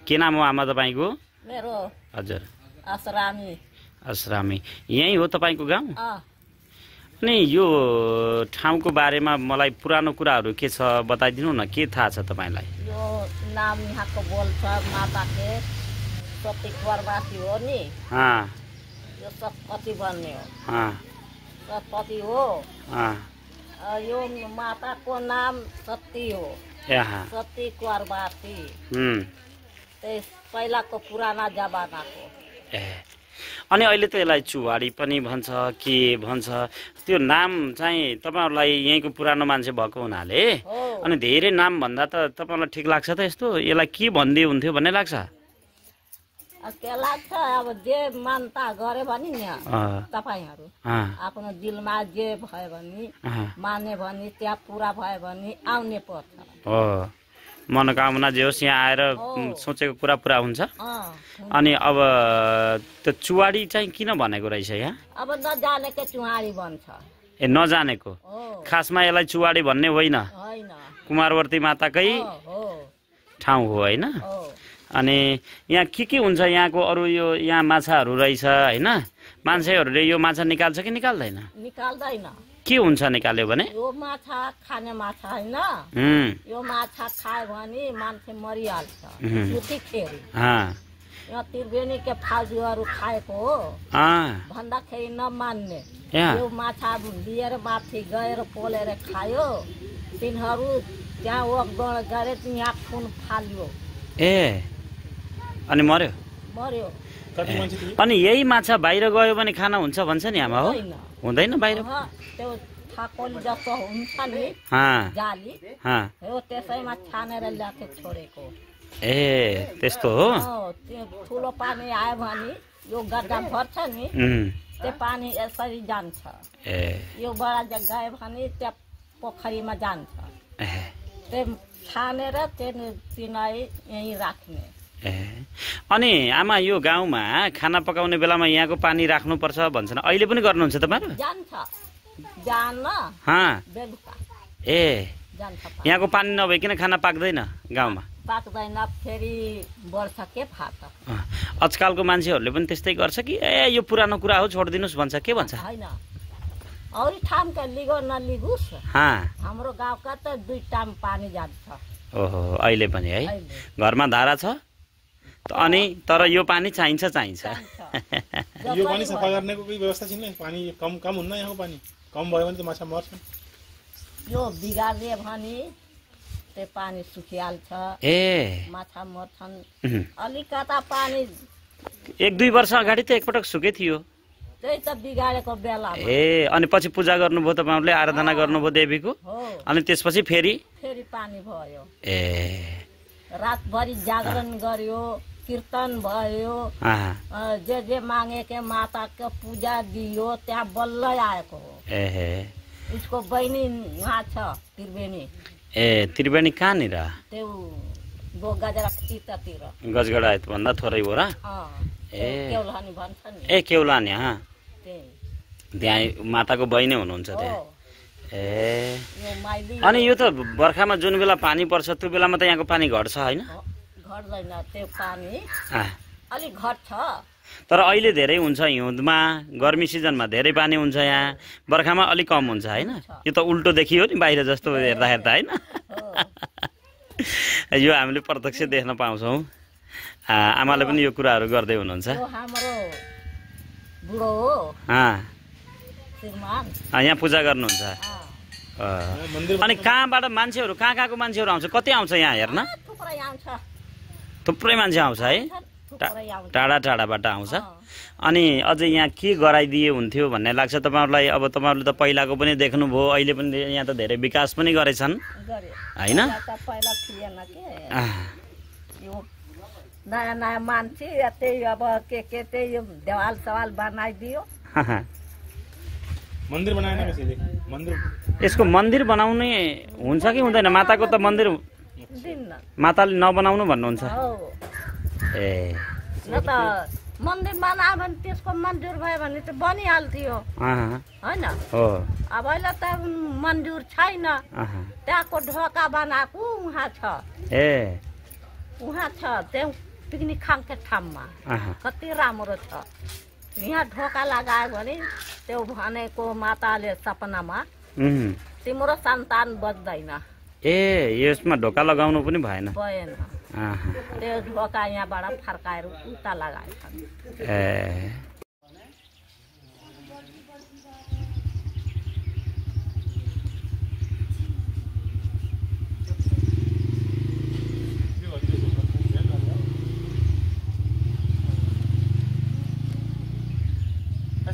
के नाम हो आमा तपाईँको? मेरो हजुर असरामी। असरामी। यही हो तपाईँको गाउँ? अनि यो ठाउँको बारेमा मलाई पुरानो कुराहरू के छ बताइदिनु न, के थाहा छ तपाईँलाई? यो नाम यहाँको बोल्छ माताके सती कुवारवासी हो नि। यो सतपति बन्ने हो। सतपति हो। यो माताको नाम सती हो। सती कुवारवासी। पहिलाको पुराना जमानाको। अनि अहिले त यसलाई चुवाडी पनि भन्छ, के भन्छ, त्यो नाम चाहिँ तपाईँहरूलाई यहीँको पुरानो मान्छे भएको हुनाले अनि धेरै नाम भन्दा त तपाईँलाई ठिक लाग्छ त यस्तो? यसलाई के भन्दै हुन्थ्यो भन्ने लाग्छ? के लाग्छ अब जे मान्यता गरे भने नि तपाईँहरू आफ्नो दिलमा जे भयो भने माने भने त्यहाँ पुरा भयो भने आउने पर्छ। हो, मनोकामना जे होस् यहाँ आएर सोचेको कुरा पुरा हुन्छ। अनि अब त्यो चुवाडी चाहिँ किन भनेको रहेछ यहाँ? अब नजानेको चुवाडी भन्छ। ए, नजानेको? खासमा यसलाई चुवाडी भन्ने होइन, कुमारवर्ती माताकै ठाउँ हो होइन? अनि यहाँ के हुन्छ यहाँको अरू? यो यहाँ माछाहरू रहेछ होइन? मान्छेहरूले यो माछा निकाल्छ कि निकाल्दैन? निकाल्दैन। के हुन्छ निकाल्यो भने? यो माछा खाने माछा होइन। यो माछा खायो भने मान्छे मरिहाल्छ उतिखेर। यहाँ त्रिवेणी के फाउजूहरू खाएको हो भन्दाखेरि नमान्ने। यो माछा लिएर माथि गएर पोलेर खायो, तिनीहरू त्यहाँ ओगदोड गरे यहाँ खुन फाल्यो। अनि मर्यो? मर्यो। अनि यही माछा बाहिर गयो भने खाना हुन्छ भन्छ नि आमा? हो, हुँदैन बाहिर? त्यो थाकोली जस्तो हुन्छ नि जाली, हो त्यसैमा छानेर ल्याएको छोडेको। ए, त्यस्तो हो? त्यो ठुलो पानी आयो भने यो गड्डा भर्छ नि, त्यो पानी यसरी जान्छ। यो बडा गयो भने त्यहाँ पोखरीमा जान्छ। त्यो छानेर तिनीलाई यहीँ राख्ने। अनि आमा यो गाउँमा खाना पकाउने बेलामा यहाँको पानी राख्नुपर्छ भन्छन्, अहिले पनि गर्नुहुन्छ तपाईँहरू? जान्छ जान्न बेलुका। यहाँको पानी नभइकन खाना पाक्दैन गाउँमा? पाक्दैन, फेरि बढ्छ के फाट। आजकलको मान्छेहरूले पनि त्यस्तै गर्छ कि ए यो पुरानो कुरा हो छोडिदिनुहोस् भन्छ, के भन्छ? होइन, अरू ठाउँका लिगो नलिगोस्, हाम्रो गाउँका त 2 टाइम पानी जान्छ। ओहो, अहिले पनि है? घरमा धारा छ अनि तर यो पानी चाहिन्छ। यो पानी सफा गर्नेको कोही व्यवस्था छैन? पानी कम हुन्न यहाँको? पानी कम भयो भने त माछा मर्छन्। यो बिगार्दियो भने त्यो पानी सुकिहाल्छ, माछा मर्छन्। अलिकता पानी 1-2 वर्ष अगाडि त एकपटक सुके थियो। त्यही त बिगारेको बेला। अनि पछि पूजा गर्नुभयो तपाईँहरूले, आराधना गर्नुभयो देवीको, अनि त्यसपछि फेरि पानी भयो। रातभरि जागरण गर्यो, कीर्तन भयो, जे मागे के माता के पूजा दियो, त्यहाँ बल्ल आएको हो। उसको बहिनी वहाँ छ त्रिवेणी। त्रिवेणी कहाँनिर? त्यो गजरा तीतातिर। गजगडा भन्दा थोरै हो र? केउलानी भन्छ नि। केउलानी। त्यहाँ माताको बहिनी हुनुहुन्छ त्यहाँ? अनि यो त बर्खामा जुन बेला पानी पर्छ त्यो बेलामा त यहाँको पानी घट्छ होइन? घट्दैन, त्यो पानी अलिक घट्छ। तर अहिले धेरै हुन्छ हिउँदमा, गर्मी सिजनमा धेरै पानी हुन्छ यहाँ, बर्खामा अलिक कम हुन्छ होइन? यो त उल्टो देखियो नि बाहिर जस्तो हेर्दा होइन? यो हामीले प्रत्यक्ष देख्न पाउँछौँ। आमाले पनि यो कुराहरू गर्दै हुनुहुन्छ। हाम्रो बुढो हो यहाँ पूजा गर्नुहुन्छ। अनि कहाँबाट मान्छेहरू, कहाँको मान्छेहरू आउँछ? कति आउँछ यहाँ हेर्न? थुप्रै मान्छे आउँछ है? टाढाबाट आउँछ। अनि अझै यहाँ के गराइदिए हुन्थ्यो भन्ने लाग्छ तपाईँहरूलाई? अब तपाईँहरूले त पहिलाको पनि देख्नुभयो, अहिले पनि यहाँ त धेरै विकास पनि गरेछन् होइन? नयाँ नयाँ मान्छे त्यही अब के त्यही देवाल सवाल बनाइदियो। मन्दिर बनाएन कसैले? मन्दिर यसको मन्दिर बनाउने हुन्छ कि हुँदैन? माताको त मन्दिर माताले नबनाउनु भन्नुहुन्छ? न त मन्दिर बनायो भने त्यसको मन्जुर भयो भने त बनिहाल्थ्यो होइन? अब अहिले त मन्जुर छैन। त्यहाँको ढोका बनाएको उहाँ छ, उहाँ छ, पिकनिक खाने ठाउँमा कति राम्रो छ। यहाँ ढोका लगायो भने त्यो भनेको माताले सपनामा तिम्रो सन्तान बच्दैन। ए यसमा ढोका लगाउनु पनि भएन? भएन। त्यो ढोका यहाँबाट फर्काएर उता लगाएको। ए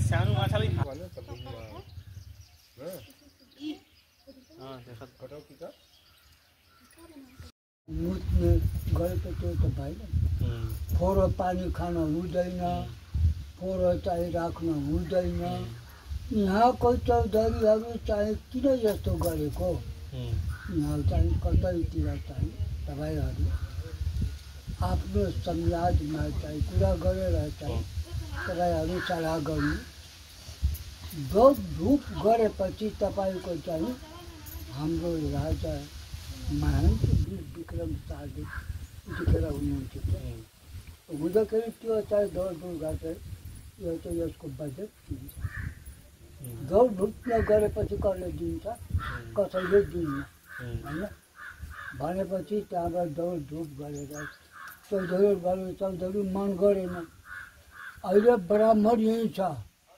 सानो माछाले मुत्ने गरेको त्यो त भएन। फोहोर पानी खान हुँदैन, फोहोर चाहिँ राख्न हुँदैन। यहाँको चौधरीहरू चाहिँ किन यस्तो गरेको? यहाँ चाहिँ कतैतिर चाहिँ तपाईँहरू आफ्नो समाजमा चाहिँ कुरा गरेर चाहिँ तपाईँहरू सल्लाह गर्नु। धुप गरेपछि तपाईँको चाहिँ हाम्रो राजा महन्त विक्रम शाहले यतिखेर हुनुहुन्थ्यो। हुँदाखेरि त्यो चाहिँ दौडधुप चाहिँ यो चाहिँ यसको बजेट दिन्छ। दौडधुप नगरेपछि कसले दिन्छ? कसैले दिन्न होइन। भनेपछि त्यहाँबाट दौडधुप गरेर चौधरी मन गरेन। अहिले ब्राह्मण यहीँ छ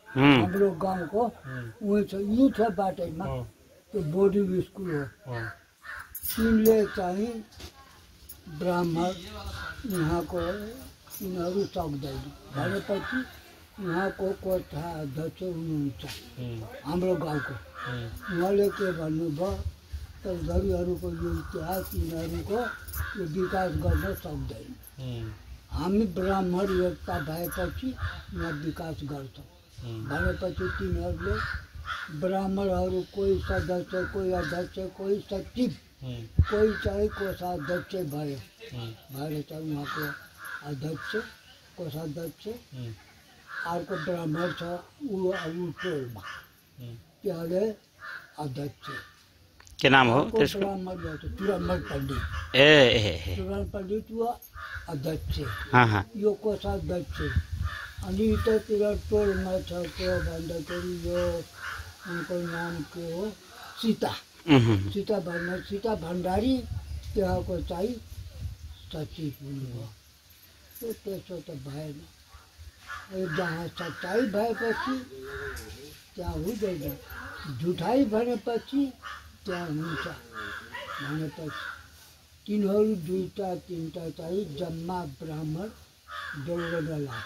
हाम्रो गाउँको, उही छ, यहीँ छ बाटैमा, त्यो बोर्डिङ स्कुल हो। तिनले चाहिँ ब्राह्मण यहाँको यिनीहरू सक्दैन भनेपछि यहाँको कोठा अध्यक्ष हुनुहुन्छ हाम्रो गाउँको। उहाँले के भन्नुभयो, चौधरीहरूको यो इतिहास यिनीहरूको यो विकास गर्न सक्दैन। हामी ब्राह्मण एकता भएपछि यहाँ विकास गर्छौँ भनेपछि तिनीहरूले ब्राह्मणहरू कोही सदस्य, कोही अध्यक्ष, कोही सचिव, कोही चाहिँ कोषाध्यक्ष भयो। भएर चाहिँ उहाँको अध्यक्ष, कोषाध्यक्ष, अर्को ब्राह्मण छ ऊ टोलमा, त्यहाँले अध्यक्ष। के नाम हो त्यसको? चुरामल पण्डित। चुरामल पण्डित वो अध्यक्ष, यो कोषाध्यक्ष। अनि यतातिर टोलमा छ को भन्दाखेरि यो उनको नाम के हो, सीता भण्डारी, त्यहाँको चाहिँ सचिव हुनुभयो। त्यसो त भएन। जहाँ सच्चाइ भएपछि त्यहाँ हुँदैन, झुठाइ भनेपछि त्यहाँ हुन्छ। भनेपछि तिनीहरू दुईटा तिनवटा चाहिँ जम्मा ब्राह्मण दौडन लाग्यो।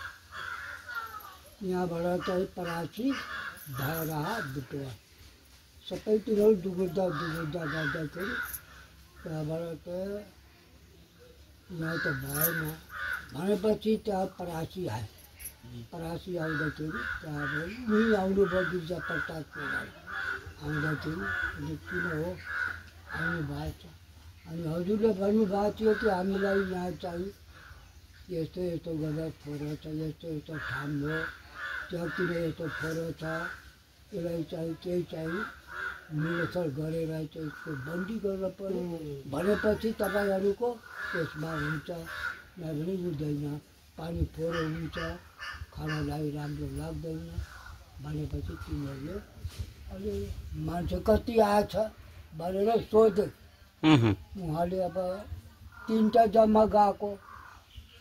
यहाँबाट चाहिँ परासी भएर बुटुवा सबै तिनीहरू दुगुर्दा गर्दाखेरि त्यहाँबाट यहाँ त भएन भनेपछि त्यहाँ परासी आयो। परासी आउँदाखेरि त्यहाँबाट उहीँ आउनुभयो गिर्जा प्रसाद आउँदाखेरि किन हो आउनु भएको छ। अनि हजुरले भन्नुभएको थियो कि हामीलाई यहाँ चाहिँ यस्तो यस्तो गर्दा फोहोर छ, यस्तो यस्तो ठाउँ हो, त्यहाँतिर यस्तो फोहोर छ, यसलाई चाहिँ केही चाहिँ निरसर गरेर चाहिँ यसको बन्दी गर्न पर्यो भनेपछि तपाईँहरूको त्यसमा हुन्छ, यहाँ पनि हुँदैन, पानी फोहोर हुन्छ, खानालाई राम्रो लाग्दैन भनेपछि तिनीहरूले अलि मान्छे कति आएछ भनेर सोधे। उहाँले अब तिनवटा जम्मा गएको।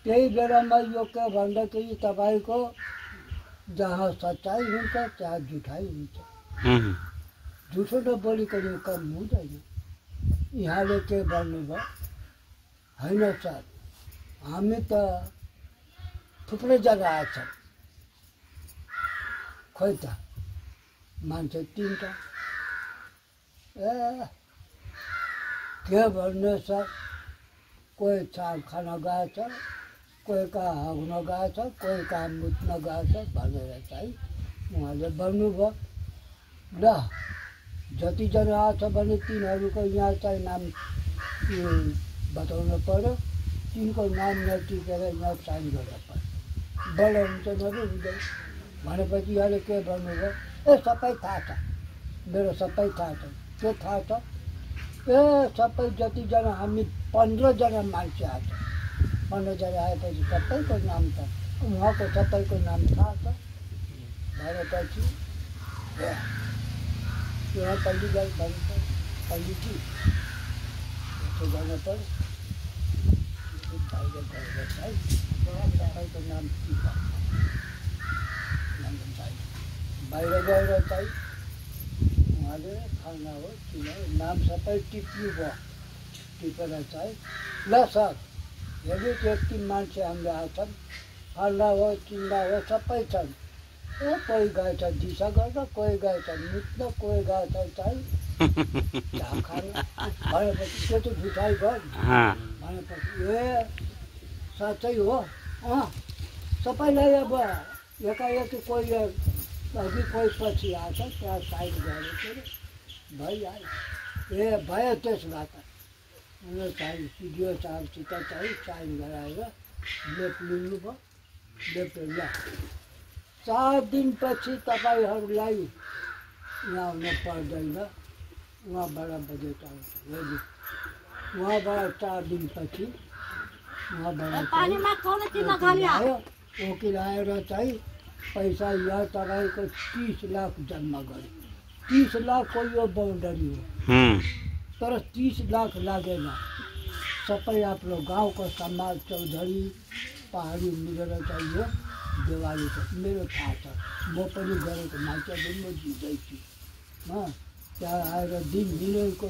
त्यही बेलामा यो के भन्दाखेरि तपाईँको जहाँ सच्चाइ हुन्छ त्यहाँ झुठाइ हुन्छ। झुठो नबोलिकन कम हुँदैन। यहाँले के भन्नुभयो, होइन सर हामी त थुप्रै जग्गा आएछौँ, खोइ त मान्छे तिनवटा। ए के भन्नु सर, कोही चाल खान गएछ, कोही कहाँ हग्न गएछ, कोही कहाँ मुत्न गएछ भनेर चाहिँ उहाँले भन्नुभयो। ल जतिजना आएछ भने तिनीहरूको यहाँ चाहिँ नाम बताउनु पऱ्यो, तिनको नाम नटिपेर यहाँ साइन गर्नु पऱ्यो, बल हुन्छ नभए हुँदैन। भनेपछि यहाँले के भन्नुभयो, ए सबै थाहा छ, मेरो सबै थाहा छ। के थाहा छ? ए सबै जतिजना हामी 15 जना मान्छे आएको अन्नजारी आएपछि सबैको नाम त उहाँको सबैको नाम थाहा छ भनेपछि यहाँ पल्ली गई भन्छ पल्लीजी यसो गर्नु पर्यो बाहिर गएर चाहिँ सबैको नाम के छ बाहिर गएर चाहिँ उहाँले खाना हो किन नाम सबै टिप्नु भयो टिपेर चाहिँ ल सर हेर्नु त्यति मान्छे हाम्रो आछन् फाल्दा हो चिन्दा हो सबै छन् कोही गएछ दिशा गर्न कोही गएछ मुत्न कोही गएछ चाहिँ झाप खानु भनेपछि त्यो त झुठाइ भयो भनेपछि ए साँच्चै हो सबैलाई अब एकाएकी कोही अघि कोही पछि आएछ त्यहाँ साइन गरेको भइहाल्यो ए भयो त्यस भए त चाहिँ सिडिओ साहबसित चाहिँ साइन गराएर लेप लिनुभयो लेप ल 4 दिनपछि तपाईँहरूलाई यहाँ आउन पर्दैन उहाँबाट बजेट आउँछ हेर्नु उहाँबाट 4 दिनपछि वकिल आएर चाहिँ पैसा यहाँ तपाईँको 30 लाख जम्मा गर्यो 30 लाखको यो बाउन्डरी हो तर 30 लाख लागेन सबै आफ्नो गाउँको समाज चौधरी पहाडी मिलेर चाहिँ यो दिवाली छ मेरो थाहा छ म पनि गरेको मान्छेले म दिँदैछु त्यहाँ आएर दिन दिनको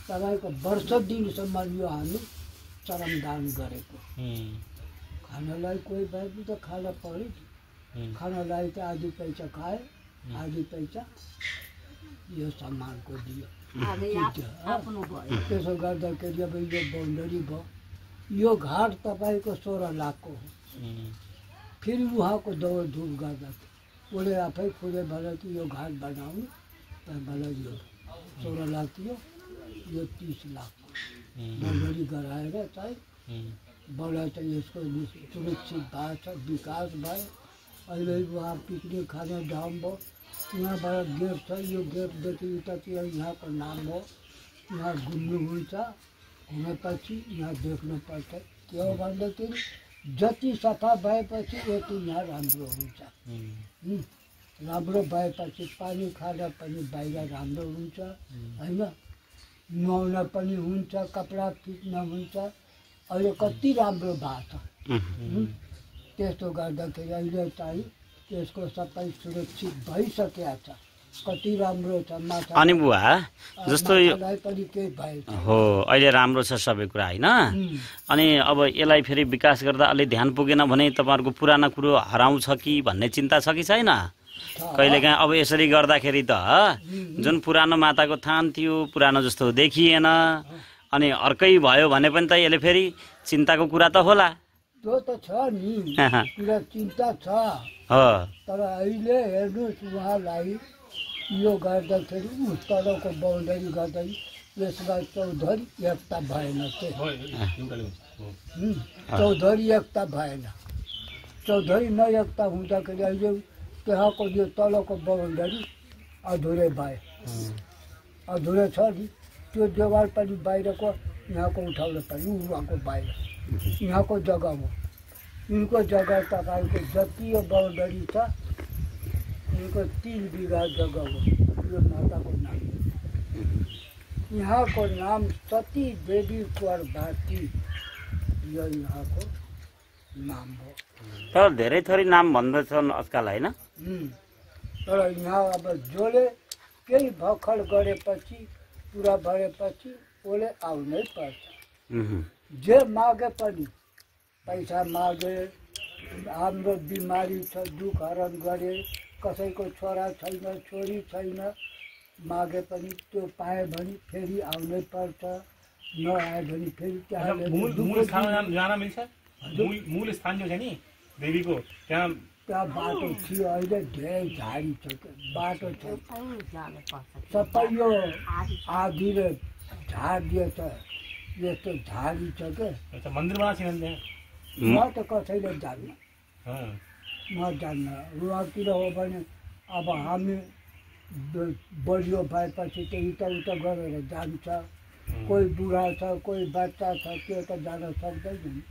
तपाईँको वर्ष दिनसम्म यो हामी चरमदान गरेको खानालाई कोही भए पनि त खाना पऱ्यो खानालाई त आधी पैसा खाए आधी पैसा यो सामानको दियो त्यसो गर्दाखेरि अब यो बाउन्डरी भयो यो घाट तपाईँको 16 लाखको हो फेरि उहाँको दौडधुप गर्दा उसले आफै खुले भने कि यो घाट बनाउनु त्यहाँबाट यो 16 लाख थियो यो 30 लाख बाउन्डरी गराएर चाहिँ बडा चाहिँ यसको सुरक्षित भएको छ विकास भयो अहिले उहाँ पिकनिक खाने ठाउँ भयो यहाँबाट गेट छ यो गेटदेखि उतातिर यहाँको नाम हो यहाँ घुम्नुहुन्छ घुमेपछि यहाँ देख्नुपर्छ के हो भन्दाखेरि जति सफा भएपछि यति यहाँ राम्रो हुन्छ राम्रो भएपछि पानी खान पनि बाहिर राम्रो हुन्छ होइन नुहाउन पनि हुन्छ कपडा फिट्न हुन्छ अहिले कति राम्रो भएको छ त्यस्तो गर्दाखेरि अहिले चाहिँ त्यसको सबै सुरक्षित भइसकेको छ कति राम्रो छ माछा अनि बुवा जस्तो पनि केही भयो हो अहिले राम्रो छ सबै कुरा होइन अनि अब यसलाई फेरि विकास गर्दा अलि ध्यान पुगेन भने तपाईँहरूको पुरानो कुरो हराउँछ कि भन्ने चिन्ता छ कि छैन कहिलेकाहीँ अब यसरी गर्दाखेरि त जुन पुरानो माताको थान थियो पुरानो जस्तो देखिएन अनि अर्कै भयो भने पनि त यसले फेरि चिन्ताको कुरा त होला त्यो त छ नि पुरा चिन्ता छ तर अहिले हेर्नुहोस् उहाँलाई यो गर्दाखेरि उस तलको बाउन्डरी गर्दै यसमा चौधरी एकता भएन चौधरी एकता भएन चौधरी नएकता हुँदाखेरि अहिले त्यहाँको यो तलको बाउन्डरी अधुरै भयो अधुरै छ नि त्यो देवाल पनि बाहिरको यहाँको उठाउन पनि उहाँको बाहिर यहाँको जग्गा हो यिनको जग्गा तपाईँको जति यो बाउन्डरी छ यिनको 3 बिघा जग्गा हो यो माताको नाम यहाँको नाम सती देवी कुवर भारती यो यहाँको नाम हो तर धेरै थरी नाम भन्दछन् आजकल होइन तर यहाँ अब जसले केही भर्खर गरेपछि पुरा भएपछि उसले आउनै पर्छ जे मागे पनि पैसा मागे हाम्रो बिमारी छ दुख हरण गरे कसैको छोरा छैन छोरी छैन मागे पनि त्यो पाए भने फेरि आउनै पर्छ नआए भने फेरि त्यहाँ मूल स्थान जो छ नि देवीको त्यहाँ बाटो थियो अहिले धेरै झाडी छ बाटो छ सबै यो आधीले झाडियो छ यस्तो झाडी छ क्या मन्दिरमा म त कसैले जान्न म जान्न उहाँतिर हो भने अब हामी बलियो भएपछि त उता गरेर जान्छ कोही बुढा छ कोही बच्चा छ त्यो त जान सक्दैन